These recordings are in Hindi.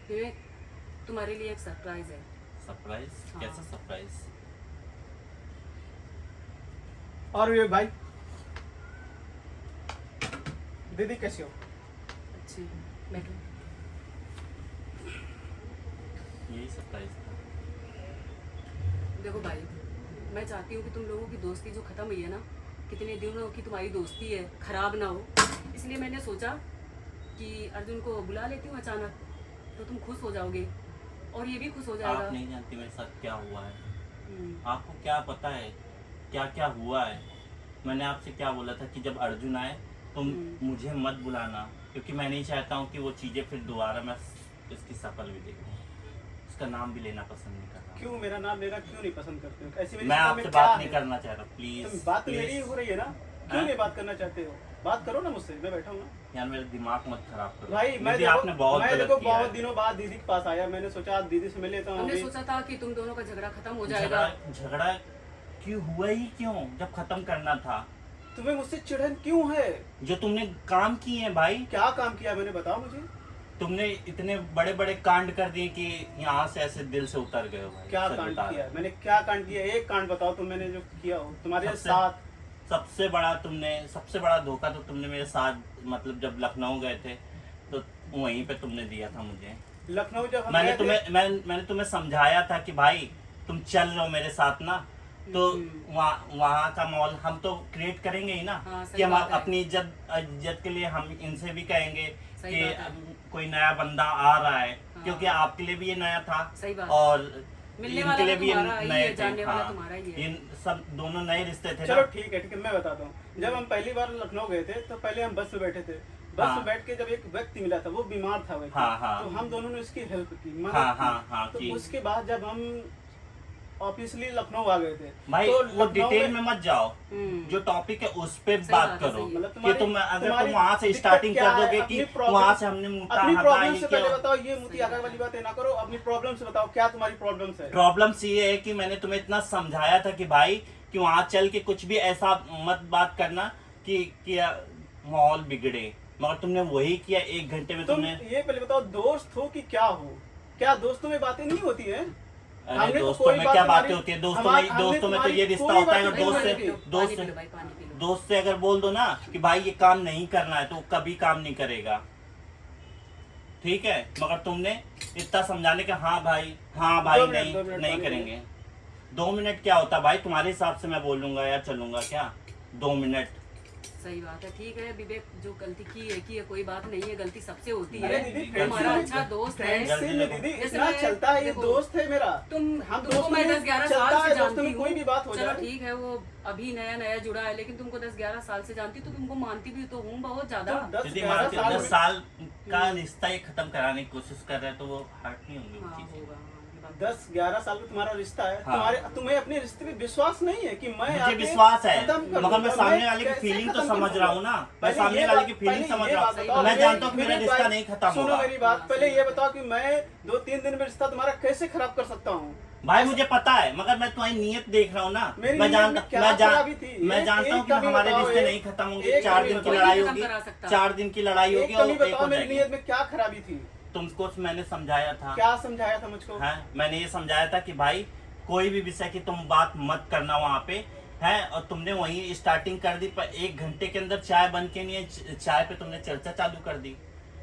विवेक, तुम्हारे लिए एक सरप्राइज है। सरप्राइज? हाँ। कैसा सरप्राइज? और विवेक भाई, दीदी कैसी हो? अच्छी बैठो। यही सरप्राइज था। देखो भाई, मैं चाहती हूँ कि तुम लोगों की दोस्ती जो ख़त्म हुई है ना, कितने दिनों की तुम्हारी दोस्ती है, ख़राब ना हो। इसलिए मैंने सोचा कि अर्जुन को बुला लेती हूँ अचानक, तो तुम खुश हो जाओगे और ये भी खुश हो जाएगा। आप नहीं जानती मेरे साथ क्या हुआ है। हम्म, आपको क्या पता है क्या क्या हुआ है? मैंने आपसे क्या बोला था कि जब अर्जुन आए तो मुझे मत बुलाना, क्योंकि मैं नहीं चाहता हूँ कि वो चीज़ें फिर दोबारा मैं इसकी शक्ल भी देखूँ, उसका नाम भी लेना पसंद नहीं कर रहा। क्यों मेरा नाम लेना क्यों नहीं पसंद करते हो? ऐसी मेरी मैं शक्ल आपसे में क्या बात है? नहीं करना चाह रहा, प्लीज। तुम बात तो मेरी ही हो रही है ना, क्यों हाँ? नहीं बात करना चाहते हो? बात करो ना मुझसे, मैं बैठा हूँ ना। यार मेरा दिमाग मत खराब करो भाई मैं दीदी, देखो, आपने बहुत मैं गलत देखो किया बहुत है। दिनों बाद दीदी के पास आया, मैंने सोचा आज दीदी से मिल लेता हूँ। हमने अभी सोचा था कि तुम दोनों का झगड़ा खत्म हो जाएगा। झगड़ा क्यों हुआ ही क्यों, जब खत्म करना था? तुम्हें मुझसे चिढ़न क्यों है? जो तुमने काम किए हैं भाई, क्या काम किया मैंने, बताओ मुझे। तुमने इतने बड़े बड़े कांड कर दिए कि यहाँ से ऐसे दिल से उतर गए हो भाई। क्या सच कांड बता किया रहा मैंने? क्या कांड किया? एक कांड बताओ तुम, मैंने जो किया हो तुम्हारे सबसे- साथ। हूँ। सबसे बड़ा धोखा तो तुमने मेरे साथ, मतलब जब लखनऊ गए थे तो वहीं पे तुमने दिया था मुझे। लखनऊ जब हम मैंने गए थे, मैंने तुम्हें समझाया था कि भाई तुम चल रहे हो मेरे साथ ना, तो वहाँ का माहौल हम तो क्रिएट करेंगे ही ना। हाँ, सही कि हम बात है। अपनी इज्जत के लिए हम इनसे भी कहेंगे सही कि बात है। अब कोई नया बंदा आ रहा है, हाँ। क्योंकि आपके लिए भी ये नया था सही बात। और मिलने इनके वाला लिए तो भी ये तुम्हारा ही नए है, थे। जानने वाला हाँ, तुम्हारा ही है। इन सब दोनों नए रिश्ते थे चलो ना। ठीक है मैं बताता हूँ। जब हम पहली बार लखनऊ गए थे तो पहले हम बस में बैठे थे। बस हाँ। में बैठ के जब एक व्यक्ति मिला था, वो बीमार था व्यक्ति। हाँ, हाँ। तो हम दोनों ने उसकी हेल्प की, मदद हाँ, की। हाँ, हाँ, तो की। उसके बाद जब हम ऑफिसली लखनऊ आ गए थे भाई तो वो लखनऊ डिटेल में मत जाओ, जो टॉपिक है उस पे सही बात बात है, करो। सही है। मतलब कि तुम अगर तुम तुम्हारी वहां से दिक्कत स्टार्टिंग क्या कर है? दोगे अपनी कि प्रॉब्लम- वहां से हमने मुद्दा अपनी हटाया प्रॉब्लम ही से क्यों? पहले बताओ, ये मोती आकर वाली बातें ना करो। अपनी प्रॉब्लम से बताओ, क्या तुम्हारी प्रॉब्लम्स है? प्रॉब्लम्स ये है कि मैंने तुम्हें इतना समझाया था कि भाई कि वहां चल के कुछ भी ऐसा मत बात करना कि माहौल बिगड़े, मगर तुमने वही किया। 1 घंटे में तुम तुमने ये पहले बताओ, दोस्त हो कि क्या हो? क्या दोस्तों में बातें नहीं होती है? अरे हमने तो दोस्तों कोई में बात क्या हमारी- बातें होती है? दोस्तों हमारे- में हमने दोस्तों में तो तुम्हारी ये रिश्ता कोई होता है। बात अगर नहीं दोस्त मानी से थी। दोस्त पानी पी लो से भाई, पानी पी लो। दोस्त से अगर बोल दो ना कि भाई ये काम नहीं करना है, तो वो कभी काम नहीं करेगा, ठीक है? मगर तुमने इतना समझाने के हाँ भाई दो मिनट नहीं पानी करेंगे। 2 मिनट क्या होता भाई? तुम्हारे हिसाब से मैं बोलूंगा या चलूंगा क्या? 2 मिनट। सही बात है। ठीक है विवेक, जो गलती की है कोई बात नहीं है, गलती सबसे होती अरे है। दीदी, तुम्हारा फ्रेंडशिप अच्छा दोस्त है। फ्रेंडशिप में दीदी जैसे इतना मैं- चलता है, ये देखो, दोस्त है मेरा। तुमको दोस्तों मैं में 10-11 चलता साल है, से दोस्तों में जानती कोई हूँ। भी बात हो चलो जाए। ठीक है, वो अभी नया नया जुड़ा है, लेकिन तुमको 10-11 साल से जानती, तो तुमको मानती भी तो हूँ बहुत ज्यादा। तो 10 यदि 11 मान के साल 10 में- साल का रिश्ता ये खत्म कराने की कोशिश कर रहे हैं, तो वो हर्ट नहीं होंगे वो हाँ, चीजें। होगा, हाँ, ये बात- 10-11 साल का तुम्हारा रिश्ता है। हाँ। तुम्हें अपने रिश्ते पे विश्वास नहीं है कि मैं मुझे आके विश्वास है, खत्म कर मगर दूं? मैं सामने वाले की कैसे फीलिंग तो खत्म समझ करूं? रहा हूँ ना। मैं पहले सामने ये वाले बात- की फीलिंग पहले समझ ये रहा बात हूँ। बताओ, मैं मेरे- जानता हूँ कि मेरा मेरे रिश्ता भाई, नहीं खत्म सुनो होगा। मेरी बात, हाँ, पहले सही ये बात बताओ कि मैं 2-3 दिन में रिश्ता तुम्हारा कैसे खराब कर सकता हूँ? भाई मुझे पता है, मगर मैं तुम्हारी नीयत देख रहा हूँ ना। मेरी मैं नीयत जानता में क्या खराबी थी? मैं जानता हूँ एक कि कमी हमारे बताओ, रिश्ते एक- नहीं खत्म होंगे। एक 4 कमी दिन की बताओ, लड़ाई कोई नहीं होगी, खत्म करा सकता। 4 दिन की लड़ाई एक होगी और कमी एक बताओ, हो मेरी जाएगी। नीयत में क्या खराबी थी? तुमको मैंने समझाया था। क्या समझाया था मुझको? है, मैंने ये समझाया था कि भाई कोई भी विषय की तुम बात मत करना वहाँ पे, है। और तुमने वहीं स्टार्टिंग कर दी, पर 1 घंटे के अंदर चाय बन के नहीं है, चाय पे तुमने चर्चा चालू कर दी।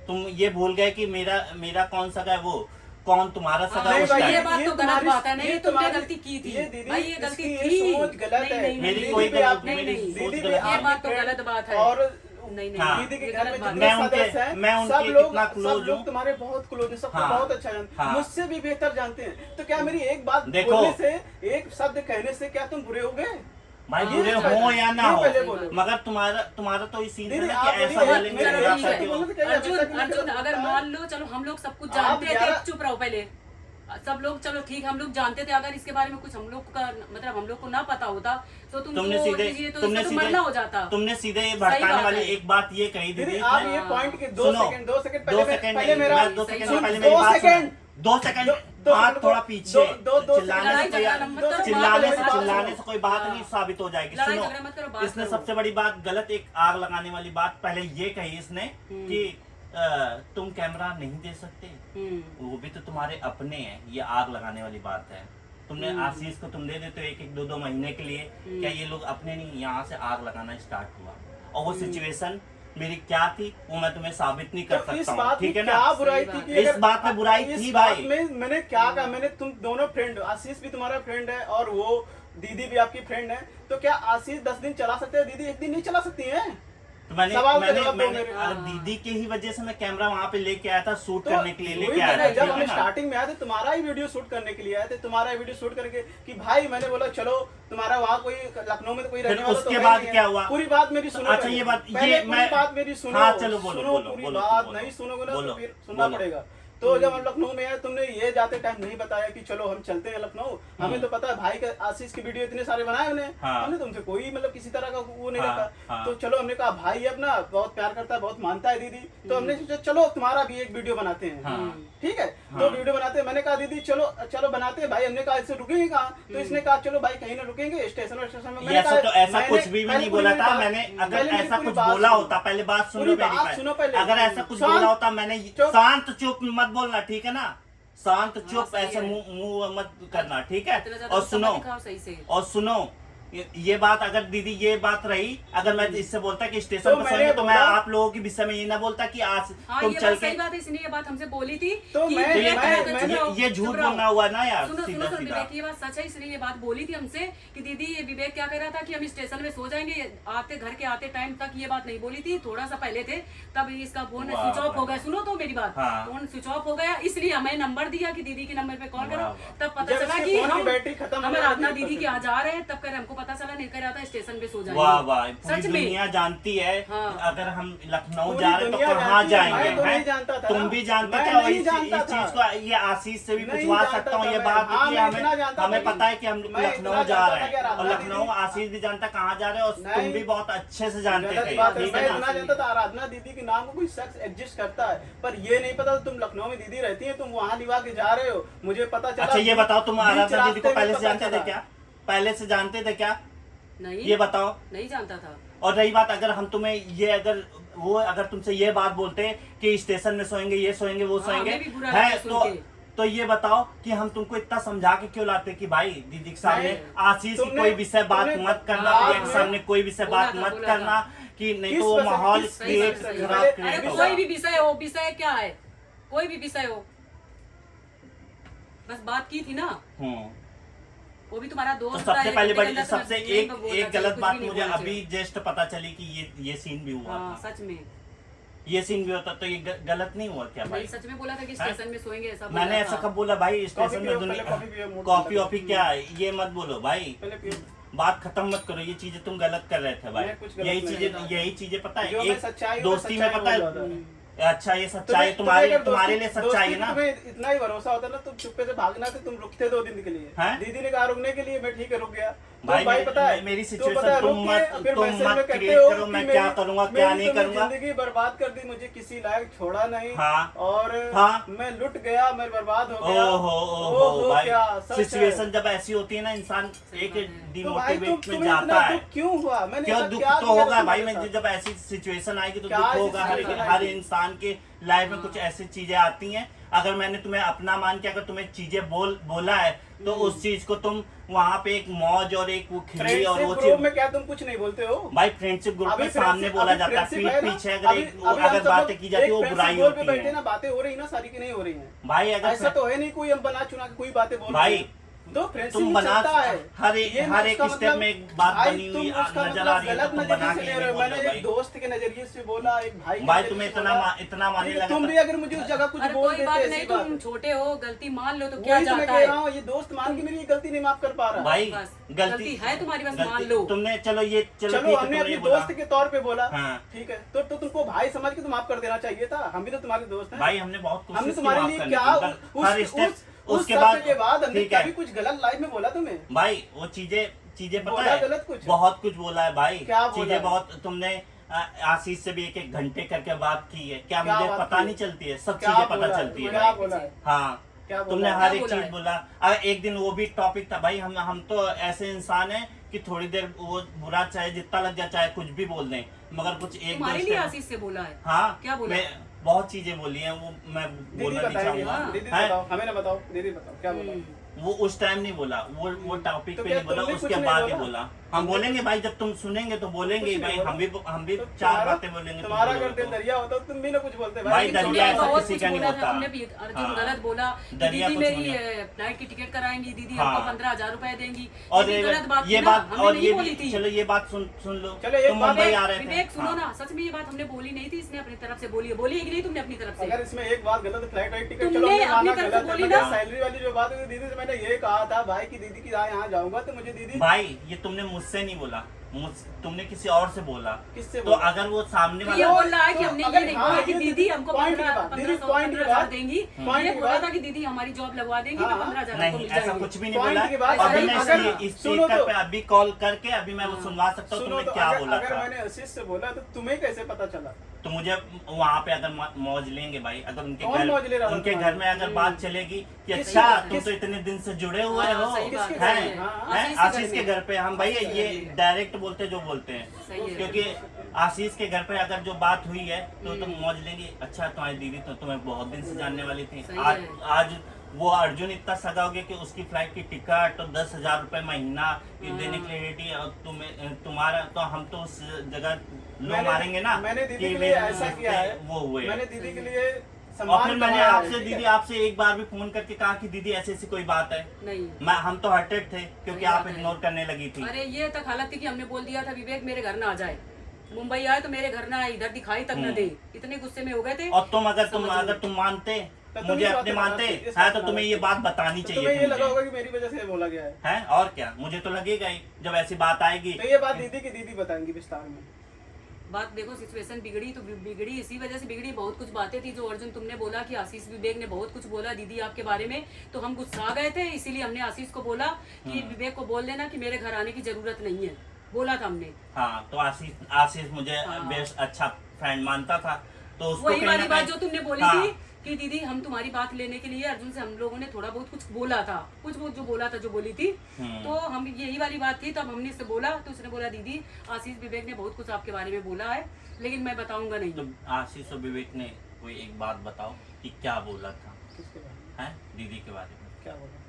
तुम ये भूल गए कि मेरा कौन सगा है, वो कौन तुम्हारा सगा नहीं उस भाई, ये टाइम। बात तो गलत तुम्हारी- बात है। नहीं, ये तुमने तुम्हारी- गलती की थी। ये दीदी, भाई, ये गलती इसकी थी। ये सोच गलत नहीं, है। नहीं, मेरी नहीं, कोई दीदी गलत भी मेरी नहीं, सोच दीदी भी गलत ये नहीं। बात तो गलत बात है। और नहीं, नहीं, हाँ। दीदी के ये घर में गलत बात जितने मैं उनके- सदस्य हैं, मैं उनके सब लोग कितना close सब लोग हूँ। तुम्हारे बहुत क्लोज हैं, सबको हाँ। बहुत अच्छा जानते हैं, हाँ। मुझसे भी बेहतर जानते हैं। तो क्या मेरी एक बात देखो। बोलने से, एक शब्द कहने से क्या तुम बुरे हो गए? भाई हाँ, बुरे ये हो या ना ये हो, पहले बोलो। मगर तुम्हारा तो इसी दीदी, है आप कि ऐसा बोलिए, बोलेंगे मेरे- बुरा ठीक है। करते हो। बोलने से क्या अर्जुन, ऐसा नहीं अर्जुन, कर अगर सकता। मान लो, चलो हम लोग सब कुछ आप जानते थे। 11 चुप रहो पहले। सब लोग, चलो ठीक, हम लोग जानते थे। अगर इसके बारे में कुछ हम लोग का मतलब हम लोग को ना पता होता तो तुमको तुमने सीधे लीजिए तो इसका तो मरना हो जाता। तुमने सीधे ये भड़काने बात वाली है। एक बात ये कही दीदी दीदी आप इसने। ये पॉइंट के 2 सुनो, सेकंड 2 सेकंड 2 सेकंड पहले नहीं, मेरा मैं 2 सही सेकंड बात। पहले 2 मेरी बात सुनो। सेकंड। 2 सेकंड दो हाथ सेकंड, थोड़ा पीछे। दो चिल्लाने सेकंड। से लड़ाई कोई- झगड़ा मत करो, चिल्लाने बात से करो। चिल्लाने से कोई बात हाँ। नहीं साबित हो जाएगी। लड़ाई सुनो, झगड़ा मत करो, बात इसने करो। सबसे बड़ी बात गलत एक आग लगाने वाली बात पहले ये कही इसने कि तुम कैमरा नहीं दे सकते, वो भी तो तुम्हारे अपने हैं, ये आग लगाने वाली बात है। तुमने आशीष को तुम दे देते हो 1-2 महीने के लिए, क्या ये लोग अपने नहीं, यहाँ से आग लगाना स्टार्ट हुआ। और वो सिचुएशन मेरी क्या थी वो मैं तुम्हें साबित नहीं कर सकता हूँ, ठीक है ना। क्या बुराई थी कि इस बात में बुराई थी भाई। मैंने क्या कहा, मैंने तुम दोनों फ्रेंड, आशीष भी तुम्हारा फ्रेंड है और वो दीदी भी आपकी फ्रेंड है, तो क्या आशीष 10 दिन चला सकते हैं, दीदी 1 दिन नहीं चला सकती है? तो मैंने हाँ। दीदी के ही वजह से मैं कैमरा वहाँ पे लेके आया था शूट तो करने के लिए लेके वही आया था, जब हम स्टार्टिंग में आए थे तुम्हारा ही वीडियो शूट करने के लिए आए थे, तुम्हारा ही वीडियो शूट करके कि भाई मैंने बोला चलो तुम्हारा वहाँ कोई लखनऊ में तो कोई रहने वाला, उसके बाद क्या हुआ? पूरी बात मेरी सुनो। अच्छा ये बात, ये मैं बात मेरी सुनो। हाँ चलो बोलो, पूरी बात नहीं सुनोगे ना तो फिर सुनना पड़ेगा। तो जब हम लखनऊ में आए तुमने ये जाते टाइम नहीं बताया कि चलो हम चलते हैं लखनऊ, हमें तो पता है भाई के आशीष की वीडियो इतने सारे बनाए हमने तुमसे कोई मतलब किसी तरह का वो नहीं रहता। तो चलो हमने कहा भाई अपना बहुत प्यार करता है, बहुत मानता है दीदी, तो हमने सोचा चलो तुम्हारा भी एक वीडियो बनाते हैं, ठीक है। तो वीडियो बनाते हैं, मैंने कहा दीदी चलो चलो बनाते हैं भाई, हमने कहा इससे रुकेंगे कहाँ, तो इसने कहा चलो भाई कहीं ना रुकेंगे, स्टेशन में। ऐसा तो ऐसा कुछ भी नहीं बोला था मैंने। अगर ऐसा कुछ बोला होता, पहले बात सुनो मेरी, अगर ऐसा कुछ बोला होता मैंने, शांत चुप मत बोलना, ठीक है ना, शांत चुप, ऐसे मुंह मत करना, ठीक है। और सुनो ये बात, अगर दीदी ये बात रही, अगर मैं इससे बोलता कि स्टेशन पर सोएंगे तो मैं आप लोगों के विषय में ये ना बोलता कि आज तुम चल के, सही बात है, इसने ये बात हमसे बोली थी तो ये झूठ बोलना हुआ ना यार। सुनो विवेक, ये बात सच है, इसने ये बात बोली थी हमसे कि दीदी ये विवेक क्या कह रहा था कि हम स्टेशन में सो जाएंगे, आते घर के आते टाइम तक ये बात नहीं बोली थी, थोड़ा सा पहले थे तब इसका फोन स्विच ऑफ हो गया। सुनो तो मेरी बात, फोन स्विच ऑफ हो गया, इसलिए हमें नंबर दिया कि दीदी के नंबर पे कॉल करो, तब पता चला कि हम आराधना दीदी के यहाँ जा रहे हैं, तब कर हमको पता चला, नहीं कर रहा था स्टेशन पे सो जाएंगे। वाह वाह, पूरी दुनिया जानती है अगर हम लखनऊ जा रहे तो कहाँ जाएंगे, हैं? तुम भी जानते क्या इस चीज को, ये आशीष से भी पूछवा सकता हूँ ये बात, हमें पता है कि हम लखनऊ जा रहे हैं, और लखनऊ आशीष भी जानता कहाँ जा रहे हैं, और तुम भी बहुत अच्छे से जानते थे, ठीक है ना। जानता था आराधना दीदी के नाम को कोई शख्स एग्जिस्ट करता है, पर ये नहीं पता तुम लखनऊ में दीदी रहती है, तुम वहाँ निभा के जा रहे हो, मुझे पता चला। अच्छा ये बताओ, तुम आराधना दीदी को पहले से जानते थे क्या? पहले से जानते थे क्या? नहीं, ये बताओ। नहीं जानता था। और रही बात, अगर हम तुम्हें ये अगर तुमसे ये बात बोलते कि स्टेशन में सोएंगे, ये सोएंगे, वो सोएंगे, है तो ये बताओ कि हम तुमको इतना समझा के क्यों लाते कि भाई दीदी के सामने आशीष की कोई विषय बात मत करना, प्रिया के सामने कोई विषय बात मत करना, कि नहीं तो वो माहौल क्रिएट खराब। कोई भी विषय हो, विषय क्या है, कोई भी विषय हो, बस बात की थी ना, वो भी तुम्हारा दोस्त। तो सबसे पहले सबसे एक गलत बात मुझे अभी जस्ट पता चली कि ये सीन भी हुआ था। सच में ये सीन भी होता तो ये गलत नहीं हुआ क्या भाई? सच में बोला था कि स्टेशन में सोएंगे, ऐसा मैंने ऐसा कब बोला भाई? स्टेशन में दुनिया कॉफी वॉफी क्या है ये मत बोलो भाई, बात खत्म मत करो, ये चीजें तुम गलत कर रहे थे भाई। यही चीजें पता है एक दोस्ती में, पता है। अच्छा ये सच्चाई तुम्हारे लिए सच्चाई है ना। तुम्हें इतना ही भरोसा होता ना, तुम चुप्पे से भागना थे, तुम रुकते 2 दिन के लिए। दीदी ने कहा रुकने के लिए, मैं ठीक है रुक गया। भाई पता है मेरी सिचुएशन तुम मत क्रिएट करो, मैं क्या करूंगा क्या नहीं करूंगा। जिंदगी बर्बाद कर दी, मुझे किसी लायक छोड़ा नहीं, और मैं लुट गया, मैं बर्बाद हो गया। ओहो भाई, सिचुएशन जब ऐसी होती है ना, इंसान एक डिमोटिवेट में जाता है। क्यों हुआ? मैंने क्यों दुख तो होगा भाई, मैं जब ऐसी सिचुएशन आएगी तो दुख होगा। हर इंसान के लाइफ में कुछ ऐसी चीजें आती हैं। अगर मैंने तुम्हें अपना मान के अगर तुम्हें चीजें बोला है तो उस चीज को तुम वहाँ पे एक मौज और एक वो खिल्ली और वो चीज में क्या तुम कुछ नहीं बोलते हो भाई? फ्रेंडशिप ग्रुप में सामने बोला जाता है, पीठ पीछे अगर बातें की जाती है वो बुराई होती है। ना बातें हो रही ना सारी की नहीं हो रही है भाई। अगर ऐसा तो है नहीं कोई हम बना चुना कोई बातें बोल भाई, तो तुम बना हर एक स्टेप में एक बात बनी हुई नजर आ रही है, तो तुम बना के नहीं बोल रहे भाई। दोस्त के नजरिए से बोला, एक भाई तुम्हें इतना मानने लगा। तुम भी अगर मुझे उस जगह कुछ बोल देते, कोई बात नहीं, तुम छोटे हो, गलती मान लो तो क्या जाता है। ये दोस्त मान के मेरी गलती नहीं माफ कर पा रहा भाई। गलती है तुम्हारी, बस मान लो। तुमने चलो हमने अपने दोस्त के तौर पे बोला, ठीक है, तो तुमको भाई समझ के तुम माफ कर देना चाहिए था। हम भी तो तुम्हारे दोस्त हैं भाई। हमने बहुत हमने तुम्हारे लिए क्या उसके बाद हमने कभी कुछ गलत लाइफ में बोला तुम्हें? भाई वो चीजें पता है, गलत कुछ बहुत कुछ बोला है भाई। चीजें बहुत तुमने आशीष से भी 1 घंटे करके बात की है, क्या मुझे पता नहीं चलती है? सब चीजें पता चलती है। हाँ, तुमने हर एक चीज बोला। एक दिन वो भी टॉपिक था भाई, हम तो ऐसे इंसान है कि थोड़ी देर वो बुरा चाहे जितना लग जाए, चाहे कुछ भी बोल दें, मगर कुछ एक तुम्हारे लिए आशीष से बोला है। हाँ क्या बोला? बहुत चीजें बोली हैं, वो मैं दीदी बोलना नहीं बताएंगे, चाहूंगा। हाँ, दीदी हैं? बताओ, हमें ना बताओ, दीदी बताओ क्या बोला। वो उस टाइम नहीं बोला, वो टॉपिक तो पे क्या नहीं बोला, तुमने कुछ उसके नहीं बाद ही बोला? बोला। हम बोलेंगे भाई, जब तुम सुनेंगे तो बोलेंगे कुछ नहीं भाई, बोला। हम भी तो 4 बातें बोलेंगे। तुम तुम्हारा बोलोगे अगर दिल तो। दरिया होता तो तुम भी ना कुछ बोलते भाई, तुमने दरिया ऐसा बहुत किसी कुछ का नहीं बोला था, होता। तुमने भी अर्जुन हाँ। गलत बोला कि दरिया दीदी कुछ मेरी नहीं फ्लाइट की टिकट कराएंगी, दीदी हाँ। आपको 15,000 रुपए देंगी। और ये गलत बात ये थी ना, बात, हमने और नहीं ये बोली थी। चलो ये बात सुन लो। चलो एक तुम बात मुंबई आ रहे थे। विवेक सुनो हाँ। ना, सच में ये बात हमने बोली नहीं थी, इसने अपनी तरफ से बोली है। बोली है कि नहीं तुमने अपनी तरफ से? अगर इसमें एक बात गलत है, फ्लाइट वाइट टिकट तुमने चलो हमने अपनी माना तरफ गलत से है, बोली मगर ना। सैलरी वाली जो बात हुई दीदी से मैंने ये कहा था भाई की दीदी की यहाँ जाऊंगा तो मुझे दीदी भाई ये तुमने मुझसे नहीं बोला, तुमने किसी और से बोला। किससे तो बोला? अगर वो सामने तो वाला ये बोल रहा है कि तो हमने अगर ये नहीं हाँ, बोला कि ये दीदी हमको point की 15 बात, दीदी point की 15,000 बात, देंगी। point ये की बोला बात। था कि दीदी हमारी जॉब लगवा देंगी तो हाँ। 15,000 आपको नहीं, मिल ऐसा जाएंगे। कुछ भी नहीं Point बोला। की बात, अभी अगर- मैं अगर- इस सुनो स्पीकर तो- पे अभी कॉल करके अभी मैं वो हाँ। सुनवा सकता हूँ सुनो तुमने तो क्या बोला अगर था। मैंने आशीष से बोला तो तुम्हें कैसे पता चला? तो मुझे वहाँ पे अगर मौज लेंगे भाई, अगर कौन मौज ले रहा था उनके तुम्हारा? घर में अगर बात चलेगी कि किस- अच्छा तुम किस- तो इतने दिन से जुड़े हुए हाँ, हो, सही बात है। हैं हाँ, हैं? आशीष के घर पे हम भाई ये डायरेक्ट बोलते जो बोलते हैं, सही है। क्योंकि आशीष के घर पे अगर जो बात हुई है तो तुम मौज लेंगे। अच्छा तुम्हारी दीदी तो तुम्हें बहुत दिन से जानने वाली थी, सही आज है। आज वो अर्जुन इतना सगा हो गया कि उसकी फ्लाइट की टिकट और 10,000 रुपए महीना ये देने के लिए रेडी है, और तुम्हारा तो हम तो उस जगह लो मारेंगे ना। मैंने दीदी कि के लिए मेरे ऐसा किया है, वो हुए। मैंने दीदी के लिए और सम्मान फिर मैंने कमाया है, आपसे ठीक है? दीदी आपसे एक बार भी फोन करके कहा कि दीदी ऐसी ऐसी कोई बात है। नहीं, हम तो हर्टेड थे क्योंकि सही आप बात है। इग्नोर करने लगी थी। अरे ये तक हालत थी कि हमने बोल दिया था विवेक मेरे घर ना आ जाए, मुंबई आए तो मेरे घर ना आए, इधर दिखाई तक न दे, इतने गुस्से में हो गए थे। और तुम अगर समझ लो। तुम मानते तो तुम मुझे इस बात अपने पे मानते इस बात है पे तो तुम्हें ये बात बतानी तो चाहिए तुम्हें थी ये लगा मुझे। होगा कि मेरी वजह से बोला गया है, हैं? और क्या, मुझे तो लगेगा ही जब ऐसी बात आएगी। तो ये बात दीदी की दीदी बताएंगी विस्तार में। बात देखो, सिचुएशन बिगड़ी तो बिगड़ी इसी वजह से बिगड़ी। बहुत कुछ बातें थी जो अर्जुन तुमने बोला कि आशीष विवेक ने बहुत कुछ बोला दीदी आपके बारे में, तो हम गुस्सा गए थे, इसीलिए हमने आशीष को बोला कि विवेक को बोल देना कि मेरे घर आने की जरूरत नहीं है, बोला था हमने। हाँ, तो आशीष मुझे हाँ। बेस्ट अच्छा फ्रेंड मानता था, तो उसको वही कहीं ना वाली बात कहीं- जो तुमने बोली हाँ। थी कि दीदी हम तुम्हारी बात लेने के लिए अर्जुन से हम लोगों ने थोड़ा बहुत कुछ बोला था, कुछ बहुत जो बोला था जो बोली थी, तो हम यही वाली बात थी। तब हमने इससे बोला तो उसने बोला दीदी आशीष विवेक ने बहुत कुछ आपके बारे में बोला है, लेकिन मैं बताऊंगा नहीं। तो आशीष और विवेक ने कोई एक बात बताओ कि क्या बोला था, किसके बारे में? हैं? दीदी के बारे में क्या बोला?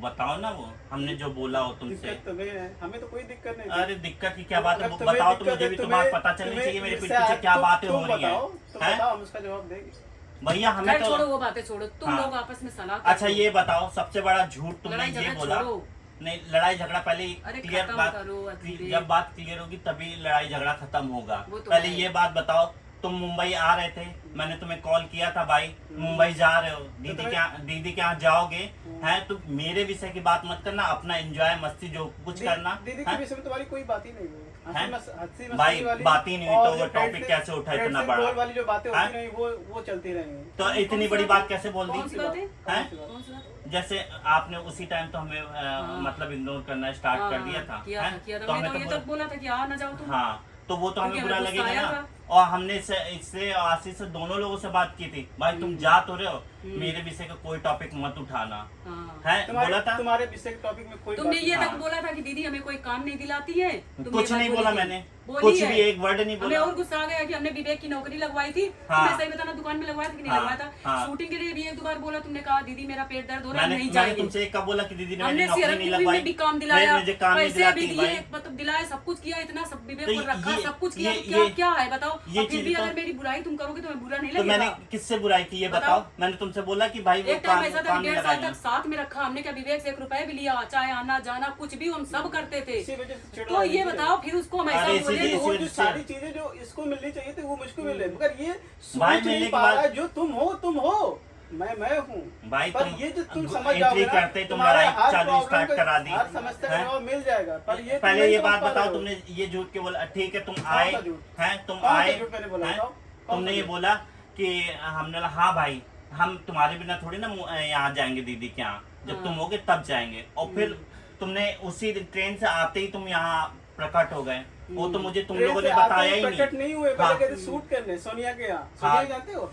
बताओ ना, वो हमने जो बोला हो तुमसे। दिक्कत तुम्हें है, हमें तो कोई दिक्कत नहीं थी। अरे दिक्कत की क्या बात है, अगर तुम्हें बताओ तो दिक्कत मुझे है, भी तो तुम्हें- बात पता चलनी तुम्हें चाहिए मेरे पीठ इससे पीछे क्या तुम- बातें तुम हो रही हैं। बताओ, तुम हैं? बताओ, हम उसका जवाब देंगे। भैया हमें खैर तो छोड़ो वो बातें छोड़ो, तुम हाँ। लोग आपस में सलाह अच्छा करो। ये बताओ, सबसे बड़ा झूठ तुमने लड़ाई ये झगड़ा बोला। छोड़ो। नहीं, लड़ाई झगड़ा पहले अरे क्लियर खत्म बात, करो, अधीरे। जब बात क्लियर होगी तभी लड़ाई झगड़ा खत्म होगा। वो तो पहले है। ये बात बताओ, तुम मुंबई आ रहे थे, मैंने तुम्हें कॉल किया था भाई मुंबई जा रहे हो, दीदी के यहाँ जाओगे, हैं? तो मेरे विषय की बात मत करना, अपना एंजॉय मस्ती जो कुछ करना। दीदी हैं? के विषय में तुम्हारी कोई बात ही नहीं हुई। हैं? हंसी मस्ती भाई, वाली बात ही नहीं हुई और तो वो जो टॉपिक friendship- कैसे उठा इतना friendship बड़ा? goal वाली जो बातें हैं? होती रही वो चलती रही। तो इतनी बड़ी बात कैसे बोल कौन सी दी? बात है? हैं? कौन सी बात है? जैसे आपने उसी टाइम तो हमें मतलब इग्नोर करना स्टार्ट कर दिया था, किया हैं? था, किया था। तो मैं हमें तो ये बोला- तक बोला था कि आ ना जाओ तुम। हाँ, तो वो तो हमें क्योंकि बुरा हमें गुस्सा लगेगा आया ना। था। और हमने इससे आशीष से दोनों लोगों से बात की थी, भाई तुम जा तो रहे हो, मेरे विषय का कोई टॉपिक मत उठाना, हाँ। है बोला था। तुम्हारे विषय के टॉपिक में कोई तुमने बात ये हाँ। तक बोला था कि दीदी हमें कोई काम नहीं दिलाती है, तुमने कुछ ये बात नहीं बोली बोला थी। मैंने, बोली कुछ है। भी एक वर्ड नहीं हमें बोला। और गुस्सा आ गया कि हमने विवेक की नौकरी लगवाई थी। हाँ। तुम्हें सही बताना, दुकान में लगवाया था कि नहीं हाँ, लगवाया था? हाँ। शूटिंग के लिए भी एक दो बार बोला, तुमने कहा दीदी मेरा पेट दर्द हो रहा है, मैंने नहीं मैंने जाएंगे। तुमसे एक कब बोला कि दीदी ने हमने मेरी नौकरी सीआरएफ नहीं की लगवाई, में भी काम दिलाया, मुझे काम नहीं पैसे भी दिलाती दिए, भाई। मतलब दिलाए, सब कुछ किया, इतना सब विवेक तो को रखा, ये- सब कुछ किया, ये- तो क्या ये- क्या है बताओ? ये और फिर चीज़ भी तो- अगर मेरी बुराई तुम करोगे तो मैं बुरा नहीं तो मैंने लगेगा। किससे बुराई की ये बताओ? मैंने तुमसे बोला कि भाई वो एक टाइम काम ऐसा था काम कि नहीं 1.5 साल लगाएंगे। तक साथ में रखा हमने, क्या विवेक से 1 रुपए भी लिया, चाहे आना जाना कुछ भी हम सब करते थे। इसी वजह से चिढ़ तो रहा ये है। बताओ फिर उसको हम ऐसा अरे बोले इसीलिए- तो वो इसी जो वजह से- सारी चीजें जो इसको मिलनी चाहिए थी वो मुझको मिल रही, मगर ये भाई सोच मिलने नहीं के पा बाद- रहा है, जो तुम हो मैं हूँ भाई पर तुम ये जो तुम समझ एंट्री जाओगे ना, करते ही तुम तुम्हारे लड़ाई हर चालू problem स्टार्ट का- करा दी। हर समस्या का हैं? जवाब मिल जाएगा, पर ये तुम पहले नहीं ये समझ बात पा रहे बताओ, हो। तुमने ये झूठ के बोला, ठीक है तुम सा आए झूठ? हैं, तुम कौन सा आए झूठ मैंने बोला हैं? बताओ? कौन तुमने सा ये झूठ? बोला कि हमने बोला हाँ भाई हम तुम्हारे बिना थोड़ी ना यहाँ जाएंगे दीदी के यहाँ, जब तुम होगे तब जाएंगे। और फिर तुमने उसी ट्रेन से आते ही तुम यहाँ प्रकट हो गए, वो तो मुझे तुम ट्रेन लोगों से ने आते बताया ही ही प्रकट नहीं। नहीं हुए, हाँ। पहले कहते शूट करने सोनिया के यहाँ। हाँ। सोनिया जानते हो?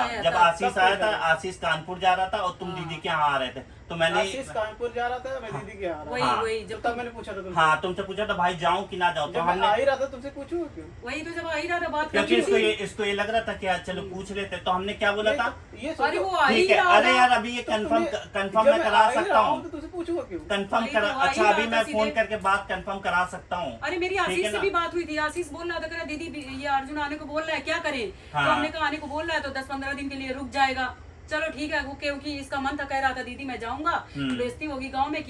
हाँ, जब आशीष आया था, आशीष कानपुर जा रहा था और तुम हाँ। दीदी के यहाँ आ रहे थे, तो मैंने आशीष कानपुर जा रहा था, मैं दीदी के यहाँ आ वही रहा हाँ। वही था। जब तब मैंने पूछा था तुमसे। हाँ तुमसे पूछा था भाई जाऊं कि ना जाऊं, तो जब मैं हमने आ ही रहा था तुमसे पूछूं क्यों? वही तो जब आ ही रहा था बात क्योंकि करनी इसको ये लग रहा था कि यार चलो पूछ लेते, तो हमने क्या बोला था, ये अरे सोचो, वो आ ही ठीक है रहा अरे था। यार अभी ये तो कंफर्म तुम्हें- कंफर्म जब मैं मैं करा आ ही सकता रहा हूँ, तो तुझसे पूछूंगा क्यों? कंफर्म वही कर, तो आ ही अच्छा रहा अभी था मैं सीधे। फोन करके बात कंफर्म करा सकता हूँ। अरे मेरी ठीक आशीष है से ना? भी बात हुई थी, आशीष बोल रहा था कह रहा दीदी ये अर्जुन आने को बोल रहा है क्या करें, हाँ। तो हमने कहा आने को बोल रहा है तो 10-15 दिन के लिए रुक जाएगा, चलो ठीक है वो क्योंकि इसका मन था कह रहा था दीदी मैं जाऊंगा, बेइज्जती होगी गाँव में।